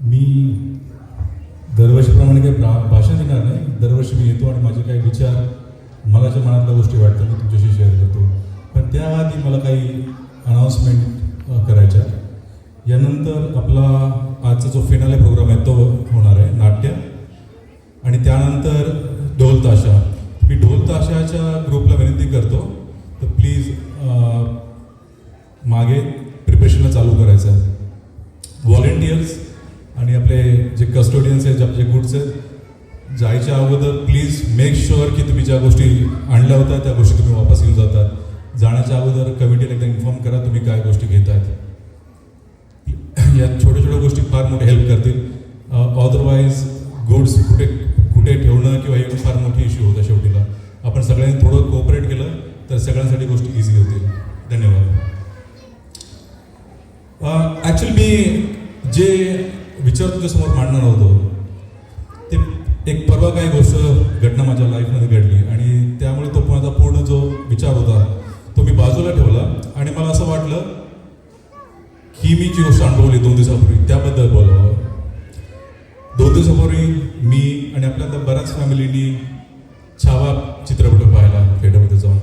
मी दरवर्षीप्रमाणे काही भाषण देणार नाही. दरवर्षी मी येतो आणि माझे काही विचार, मला ज्या मनातल्या गोष्टी वाटतात मी तुमच्याशी शेअर करतो. पण त्याआधी मला काही अनाऊन्समेंट करायच्या. यानंतर आपला आजचा जो फिनाले प्रोग्राम आहे तो होणार आहे नाट्य, आणि त्यानंतर ढोल ताशा. मी ढोल ताशाच्या ग्रुपला विनंती करतो तर प्लीज मागे प्रिपरेशनला चालू करायचं आहे. व्हॉलेंटियर्स आणि आपले जे कस्टोडियन्स आहेत, जे गुड्स आहेत, जायच्या अगोदर प्लीज मेक शुअर की तुम्ही ज्या गोष्टी आणल्या होत्या त्या गोष्टी तुम्ही वापस घेऊन जातात. जाण्याच्या अगोदर कमिटीला एकदा इन्फॉर्म करा तुम्ही काय गोष्टी घेत आहेत. या छोट्या छोट्या गोष्टी फार मोठे हेल्प करतील. अदरवाईज गुड्स कुठे ठेवणं किंवा हे फार मोठी इश्यू होता. शेवटीला आपण सगळ्यांनी थोडं कोऑपरेट केलं तर सगळ्यांसाठी गोष्टी इझी होतील. धन्यवाद. ॲक्च्युली मी जे विचार तुझ्यासमोर मांडणार होतो ते एक परवा काही गोष्ट घटना माझ्या लाईफमध्ये घडली आणि त्यामुळे तो माझा पूर्ण जो विचार होता तो मी बाजूला ठेवला आणि मला असं वाटलं की मी जी गोष्ट अनुभवली 2 दिवसापूर्वी त्याबद्दल बोलावं. 2 दिवसापूर्वी मी आणि आपल्या बऱ्याच फॅमिलीनी छावा चित्रपट पाहिला थिएटरमध्ये जाऊन.